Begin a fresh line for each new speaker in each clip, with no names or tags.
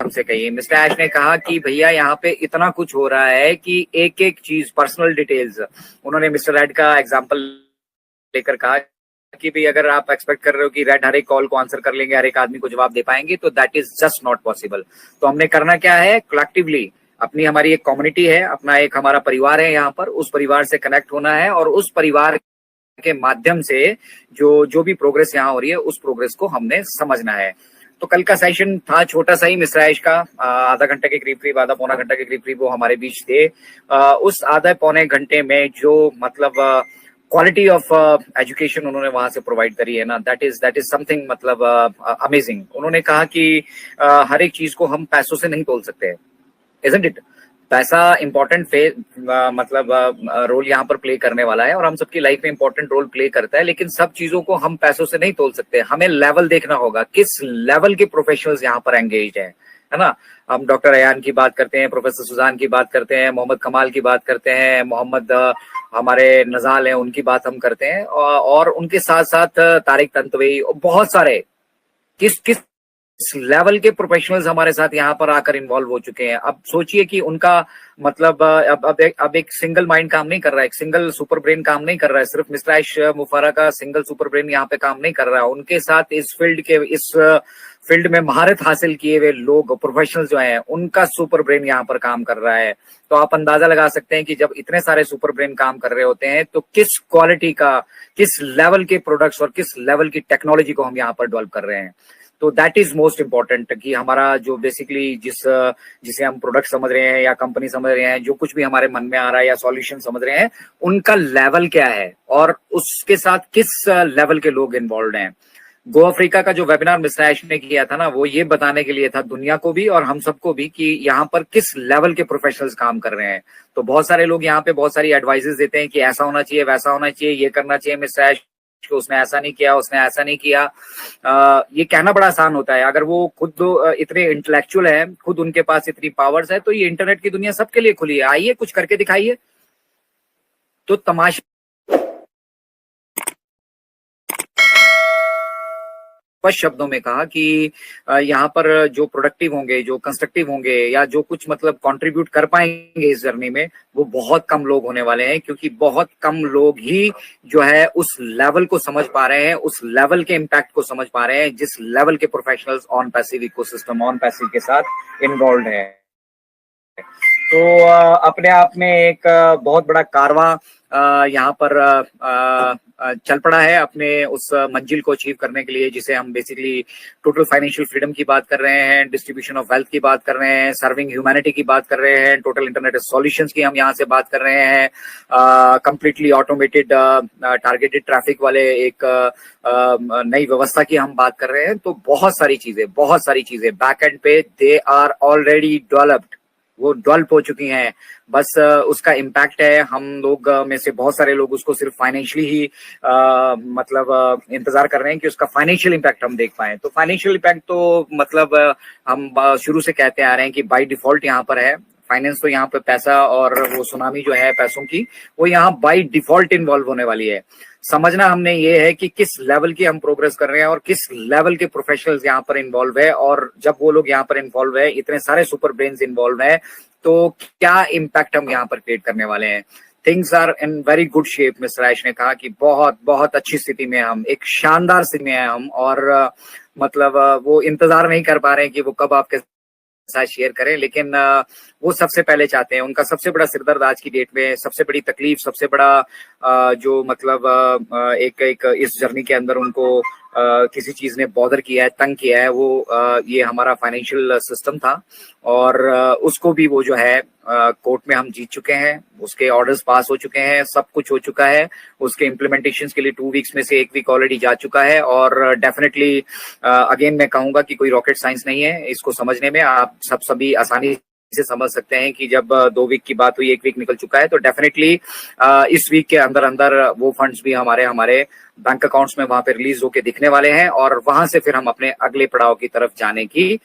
हमसे कहिए। Mister Ash ने कहा कि भैया यहाँ पे इतना कुछ हो रहा है कि एक एक चीज, पर्सनल डिटेल्स, उन्होंने मिस्टर रेड का एग्जांपल लेकर कहा कि भाई अगर आप एक्सपेक्ट कर रहे हो कि रेड हर एक कॉल को आंसर कर लेंगे, हर एक आदमी को जवाब दे पाएंगे, तो that is just not possible. तो हमने करना क्या है, कलेक्टिवली अपनी, हमारी एक कम्युनिटी है, अपना एक हमारा परिवार है यहाँ पर, उस परिवार से कनेक्ट होना है और उस परिवार के माध्यम से जो जो भी प्रोग्रेस यहाँ हो रही है उस प्रोग्रेस को हमने समझना है। तो कल का सेशन था छोटा सा ही, मिस्टर ऐश का आधा घंटे के करीब, आधा पौना घंटा के करीब वो हमारे बीच थे। उस आधा पौने घंटे में जो मतलब क्वालिटी ऑफ एजुकेशन उन्होंने वहां से प्रोवाइड करी है ना, दैट इज समथिंग मतलब अमेजिंग। उन्होंने कहा कि हर एक चीज को हम पैसों से नहीं तोल सकते, इजंट इट? पैसा इंपॉर्टेंट मतलब रोल यहाँ पर प्ले करने वाला है और हम सबकी लाइफ में इंपॉर्टेंट रोल प्ले करता है, लेकिन सब चीजों को हम पैसों से नहीं तोल सकते। हमें लेवल देखना होगा, किस लेवल के प्रोफेशनल्स यहाँ पर एंगेज हैं, है ना। हम डॉक्टर अयान की बात करते हैं, प्रोफेसर सुजान की बात करते हैं, मोहम्मद कमाल की बात करते हैं, मोहम्मद हमारे नजाल हैं, उनकी बात हम करते हैं, और उनके साथ साथ तारिक तंतवी, बहुत सारे किस किस लेवल के प्रोफेशनल्स हमारे साथ यहाँ पर आकर इन्वॉल्व हो चुके हैं। अब सोचिए कि उनका मतलब अब एक सिंगल माइंड काम नहीं कर रहा है, एक सिंगल सुपर ब्रेन काम नहीं कर रहा है, सिर्फ मिस्टर ऐश मुफारा का सिंगल सुपर ब्रेन यहाँ पे काम नहीं कर रहा है। उनके साथ इस फील्ड में महारत हासिल किए हुए लोग, प्रोफेशनल्स जो हैं, उनका सुपर ब्रेन यहाँ पर काम कर रहा है। तो आप अंदाजा लगा सकते हैं कि जब इतने सारे सुपर ब्रेन काम कर रहे होते हैं तो किस क्वालिटी का, किस लेवल के प्रोडक्ट्स और किस लेवल की टेक्नोलॉजी को हम यहाँ पर डेवलप कर रहे हैं। तो दैट इज मोस्ट इम्पोर्टेंट कि हमारा जो बेसिकली जिसे हम प्रोडक्ट समझ रहे हैं या कंपनी समझ रहे हैं, जो कुछ भी हमारे मन में आ रहा है या सॉल्यूशन समझ रहे हैं, उनका लेवल क्या है और उसके साथ किस लेवल के लोग इन्वॉल्व हैं। गो अफ्रीका का जो वेबिनार मिस्टर ऐश ने किया था ना, वो ये बताने के लिए था दुनिया को भी और हम सबको भी कि यहाँ पर किस लेवल के प्रोफेशनल्स काम कर रहे हैं। तो बहुत सारे लोग यहाँ पे बहुत सारी एडवाइजेस देते हैं कि ऐसा होना चाहिए, वैसा होना चाहिए, ये करना चाहिए मिस्टर ऐश को, उसने ऐसा नहीं किया, उसने ऐसा नहीं किया। ये कहना बड़ा आसान होता है, अगर वो खुद इतने इंटेलेक्चुअल है, खुद उनके पास इतनी पावर्स है, तो ये इंटरनेट की दुनिया सबके लिए खुली है, आइए कुछ करके दिखाइए। तो तमाशा स्पष्ट शब्दों में कहा कि यहाँ पर जो प्रोडक्टिव होंगे, जो कंस्ट्रक्टिव होंगे या जो कुछ मतलब कंट्रीब्यूट कर पाएंगे इस जर्नी में, वो बहुत कम लोग होने वाले हैं, क्योंकि बहुत कम लोग ही जो है उस लेवल को समझ पा रहे हैं, उस लेवल के इम्पैक्ट को समझ पा रहे हैं जिस लेवल के professionals on passive ecosystem, on passive के साथ इन्वॉल्व है। तो अपने आप में एक बहुत बड़ा कारवां यहाँ पर चल पड़ा है अपने उस मंजिल को अचीव करने के लिए, जिसे हम बेसिकली टोटल फाइनेंशियल फ्रीडम की बात कर रहे हैं, डिस्ट्रीब्यूशन ऑफ वेल्थ की बात कर रहे हैं, सर्विंग ह्यूमैनिटी की बात कर रहे हैं, टोटल इंटरनेट सॉल्यूशंस की हम यहाँ से बात कर रहे हैं, कंप्लीटली ऑटोमेटेड टारगेटेड ट्रैफिक वाले एक नई व्यवस्था की हम बात कर रहे हैं। तो बहुत सारी चीजें बैक एंड पे दे आर ऑलरेडी डेवलप्ड, वो डेवलप हो चुकी हैं। बस उसका इम्पैक्ट है, हम लोग में से बहुत सारे लोग उसको सिर्फ फाइनेंशियली ही मतलब इंतजार कर रहे हैं कि उसका फाइनेंशियल इम्पैक्ट हम देख पाए। तो फाइनेंशियल इम्पैक्ट तो मतलब हम शुरू से कहते आ रहे हैं कि बाय डिफॉल्ट यहाँ पर है। फाइनेंस तो यहाँ पे पैसा और वो सुनामी जो है पैसों की, वो यहाँ बाय डिफॉल्ट इन्वॉल्व होने वाली है। समझना हमने ये है कि किस लेवल की हम प्रोग्रेस कर रहे हैं और किस लेवल के प्रोफेशनल्स यहाँ पर इन्वॉल्व है, और जब वो लोग यहाँ पर इन्वॉल्व है, इतने सारे सुपर ब्रेन्स इन्वॉल्व है, तो क्या इम्पैक्ट हम यहाँ पर क्रिएट करने वाले हैं। Things are in very good shape. Mister Ash ने कहा कि बहुत बहुत अच्छी स्थिति में हम, एक शानदार स्थिति में हम, और मतलब वो इंतजार नहीं कर पा रहे हैं कि वो कब आपके साथ शेयर करें, लेकिन वो सबसे पहले चाहते हैं। उनका सबसे बड़ा सिरदर्द आज की डेट में, सबसे बड़ी तकलीफ, सबसे बड़ा जो मतलब एक इस जर्नी के अंदर उनको किसी चीज ने बॉदर किया है, तंग किया है, वो ये हमारा फाइनेंशियल सिस्टम था, और उसको भी वो जो है कोर्ट में हम जीत चुके हैं, उसके ऑर्डर्स पास हो चुके हैं, सब कुछ हो चुका है। उसके इम्प्लीमेंटेशन के लिए 2 वीक्स में से 1 वीक ऑलरेडी जा चुका है, और डेफिनेटली अगेन मैं कहूंगा कि कोई रॉकेट साइंस नहीं है इसको समझने में। आप सभी आसानी से समझ सकते हैं कि जब 2 वीक की बात हुई, 1 वीक निकल चुका है, तो डेफिनेटली इस वीक के अंदर अंदर वो फंड्स भी हमारे बैंक अकाउंट्स में वहां पे रिलीज होके दिखने वाले हैं, और वहां से फिर हम अपने अगले पड़ाव की तरफ जाने की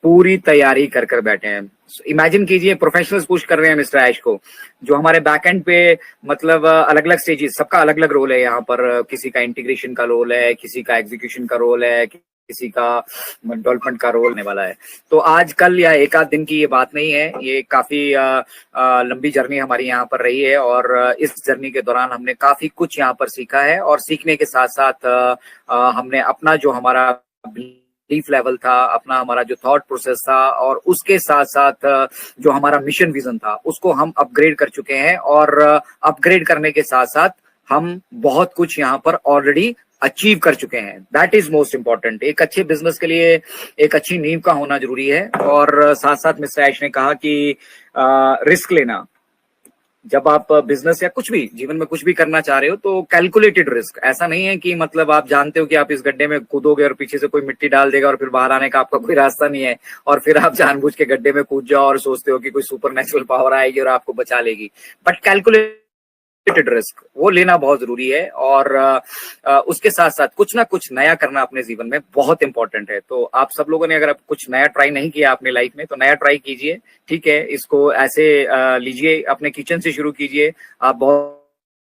पूरी तैयारी कर कर बैठे हैं। इमेजिन कीजिए, प्रोफेशनल्स पुश कर रहे हैं मिस्टर ऐश को, जो हमारे बैक एंड पे मतलब अलग अलग स्टेजेस, सबका अलग अलग रोल है यहाँ पर। किसी का इंटीग्रेशन का रोल है, किसी का एग्जीक्यूशन का रोल है, किसी का डेवलपमेंट का रोल होने वाला है। तो आज कल या एक आध दिन की ये बात नहीं है, ये काफी लंबी जर्नी हमारी यहाँ पर रही है। और इस जर्नी के दौरान हमने काफी कुछ यहाँ पर सीखा है, और सीखने के साथ साथ हमने अपना जो हमारा बिलीफ लेवल था, अपना हमारा जो थॉट प्रोसेस था, और उसके साथ साथ जो हमारा मिशन विजन था, उसको हम अपग्रेड कर चुके हैं। और अपग्रेड करने के साथ साथ हम बहुत कुछ यहाँ पर ऑलरेडी अचीव कर चुके हैं। That is most important. एक अच्छे बिजनेस के लिए एक अच्छी नींव का होना जरूरी है। और साथ साथ मिस्टर ऐश ने कहा कि रिस्क लेना, जब आप बिजनेस या कुछ भी जीवन में कुछ भी करना चाह रहे हो तो कैलकुलेटेड रिस्क। ऐसा नहीं है कि मतलब आप जानते हो कि आप इस गड्ढे में कूदोगे और पीछे से कोई मिट्टी डाल देगा और फिर बाहर आने का आपका कोई रास्ता नहीं है, और फिर आप जानबूझ के गड्ढे में कूद जाओ और सोचते हो कि कोई सुपर नेचुरल पावर आएगी और आपको बचा लेगी। बट कैलकुलेटेड रिस्क वो लेना बहुत जरूरी है। और उसके साथ साथ कुछ ना कुछ नया करना अपने जीवन में बहुत इंपॉर्टेंट है। तो आप सब लोगों ने अगर कुछ नया ट्राई नहीं किया अपने लाइफ में, तो नया ट्राई कीजिए। ठीक है, इसको ऐसे लीजिए, अपने किचन से शुरू कीजिए। आप बहुत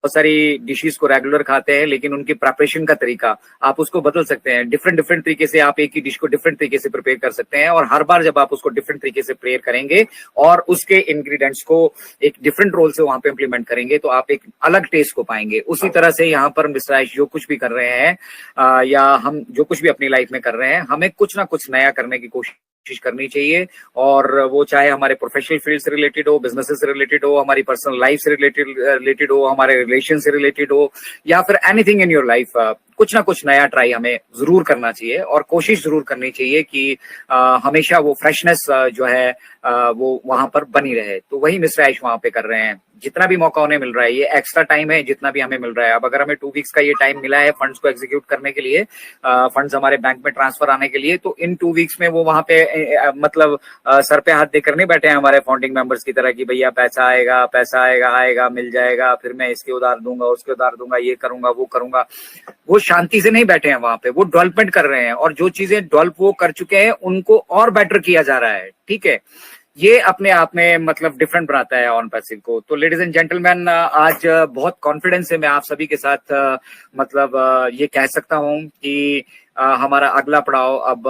सारी डिशेस को रेगुलर खाते हैं, लेकिन उनकी प्रिपरेशन का तरीका आप उसको बदल सकते हैं। डिफरेंट डिफरेंट तरीके से आप एक ही डिश को डिफरेंट तरीके से प्रिपेयर कर सकते हैं। और हर बार जब आप उसको डिफरेंट तरीके से प्रिपेयर करेंगे और उसके इंग्रेडिएंट्स को एक डिफरेंट रोल से वहां पे इंप्लीमेंट करेंगे, तो आप एक अलग टेस्ट को पाएंगे। उसी तरह से यहाँ पर मिस्टर ऐश जो कुछ भी कर रहे हैं, या हम जो कुछ भी अपनी लाइफ में कर रहे हैं, हमें कुछ ना कुछ नया करने की कोशिश करनी चाहिए। और वो चाहे हमारे प्रोफेशनल फील्ड से रिलेटेड हो, बिजनेस से रिलेटेड हो, हमारी पर्सनल लाइफ से रिलेटेड हो, हमारे रिलेशन से रिलेटेड हो, या फिर एनीथिंग इन योर लाइफ, कुछ ना कुछ नया ट्राई हमें जरूर करना चाहिए। और कोशिश जरूर करनी चाहिए कि हमेशा वो फ्रेशनेस जो है वो वहां पर बनी रहे। तो वही मिस्टर ऐश वहां पे कर रहे हैं। जितना भी मौका उन्हें मिल रहा है, ये एक्स्ट्रा टाइम है जितना भी हमें मिल रहा है। अब अगर हमें 2 वीक्स का ये टाइम मिला है फंड्स को एग्जीक्यूट करने के लिए, फंड्स हमारे बैंक में ट्रांसफर आने के लिए, तो इन 2 वीक्स में वो वहां पे मतलब सर पे हाथ देकर नहीं बैठे हैं हमारे फाउंडिंग मेंबर्स की तरह कि भैया पैसा आएगा, पैसा आएगा, आएगा, मिल जाएगा, फिर मैं इसके उधार दूंगा, उसके उधार दूंगा, ये करूंगा, वो करूंगा। वो शांति से नहीं बैठे हैं वहां पे, वो डेवलपमेंट कर रहे हैं। और जो चीजें डेवलप वो कर चुके हैं उनको और बेटर किया जा रहा है। ठीक है, ये अपने आप में मतलब डिफरेंट बनाता है ऑन पैसिव को। तो लेडीज एंड जेंटलमैन, आज बहुत कॉन्फिडेंस से मैं आप सभी के साथ मतलब ये कह सकता हूं कि हमारा अगला पड़ाव अब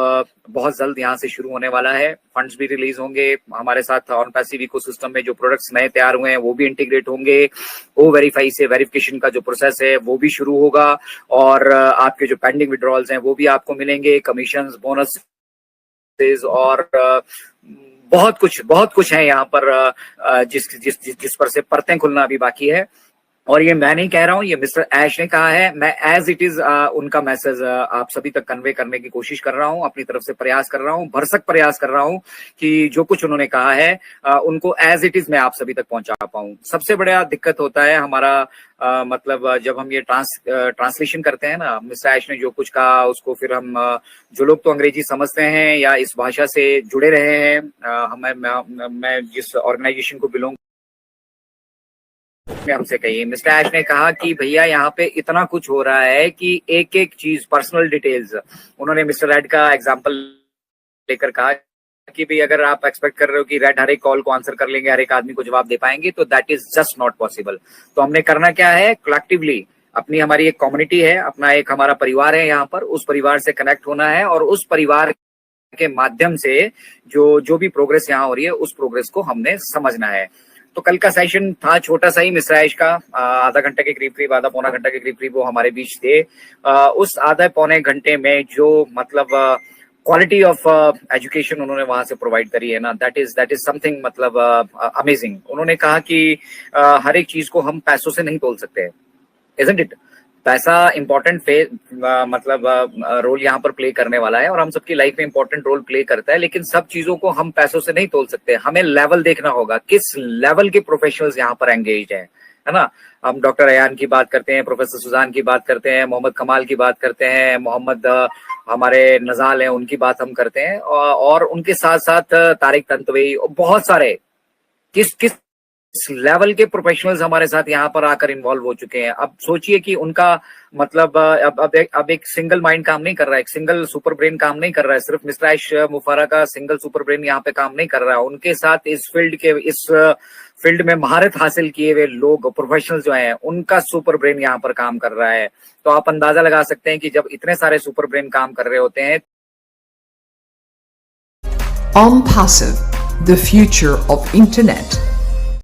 बहुत जल्द यहाँ से शुरू होने वाला है। फंड्स भी रिलीज होंगे हमारे साथ। ऑन पैसिव इकोसिस्टम में जो प्रोडक्ट्स नए तैयार हुए हैं वो भी इंटीग्रेट होंगे। ओ वेरीफाई से वेरिफिकेशन का जो प्रोसेस है वो भी शुरू होगा। और आपके जो पेंडिंग विड्रॉल्स हैं वो भी आपको मिलेंगे, कमीशन, बोनस और बहुत कुछ है यहाँ पर, जिस पर से परतें खुलना अभी बाकी है। और ये मैं नहीं कह रहा हूँ, ये मिस्टर ऐश ने कहा है। मैं एज इट इज उनका मैसेज आप सभी तक कन्वे करने की कोशिश कर रहा हूँ, अपनी तरफ से प्रयास कर रहा हूँ, भरसक प्रयास कर रहा हूँ कि जो कुछ उन्होंने कहा है उनको एज इट इज मैं आप सभी तक पहुंचा पाऊँ। सबसे बड़ा दिक्कत होता है हमारा मतलब जब हम ये ट्रांसलेशन करते हैं ना, मिस्टर ऐश ने जो कुछ कहा उसको फिर हम जो लोग तो अंग्रेजी समझते हैं या इस भाषा से जुड़े रहे हैं, मैं जिस ऑर्गेनाइजेशन को बिलोंग हमसे कहिए, मिस्टर ऐश ने कहा कि भैया यहाँ पे इतना कुछ हो रहा है कि एक एक चीज, पर्सनल डिटेल्स, उन्होंने मिस्टर रेड का एग्जांपल लेकर कहा कि भाई अगर आप एक्सपेक्ट कर रहे हो कि रेड हर एक कॉल को आंसर कर लेंगे, हर एक आदमी को जवाब दे पाएंगे, तो that is just not possible. तो हमने करना क्या है, कलेक्टिवली अपनी हमारी एक कम्युनिटी है, अपना एक हमारा परिवार है यहाँ पर, उस परिवार से कनेक्ट होना है और उस परिवार के माध्यम से जो भी प्रोग्रेस यहाँ हो रही है उस प्रोग्रेस को हमने समझना है। तो कल का सेशन था छोटा सा ही मिस्टर ऐश का, आधा घंटे के करीब, आधा पौना घंटा के करीब वो हमारे बीच थे। उस आधा पौने घंटे में जो मतलब क्वालिटी ऑफ एजुकेशन उन्होंने वहां से प्रोवाइड करी है ना, दैट इज समथिंग मतलब अमेजिंग। उन्होंने कहा कि हर एक चीज को हम पैसों से नहीं तोल सकते, इजंट इट। पैसा इंपॉर्टेंट मतलब रोल यहाँ पर प्ले करने वाला है और हम सबकी लाइफ में इंपॉर्टेंट रोल प्ले करता है, लेकिन सब चीजों को हम पैसों से नहीं तोल सकते। हमें लेवल देखना होगा, किस लेवल के प्रोफेशनल्स यहाँ पर एंगेज हैं, है ना। हम डॉक्टर अयान की बात करते हैं, प्रोफेसर सुजान की बात करते हैं, मोहम्मद कमाल की बात करते हैं, मोहम्मद हमारे नजाल हैं उनकी बात हम करते हैं, और उनके साथ साथ तारिक तंतवई, बहुत सारे किस इस लेवल के प्रोफेशनल्स हमारे साथ यहाँ पर आकर इन्वॉल्व हो चुके हैं। अब सोचिए कि उनका मतलब अब एक सिंगल माइंड काम नहीं कर रहा है, एक सिंगल सुपर ब्रेन काम नहीं कर रहा है, सिर्फ मिस्टर ऐश मुफारा का सिंगल सुपर ब्रेन यहाँ पे काम नहीं कर रहा है। उनके साथ इस फील्ड में महारत हासिल किए हुए लोग, प्रोफेशनल्स जो हैं, उनका सुपर ब्रेन यहाँ पर काम कर रहा है। तो आप अंदाजा लगा सकते हैं कि जब इतने सारे सुपर ब्रेन काम कर रहे होते हैं।
OnPassive, the future of internet.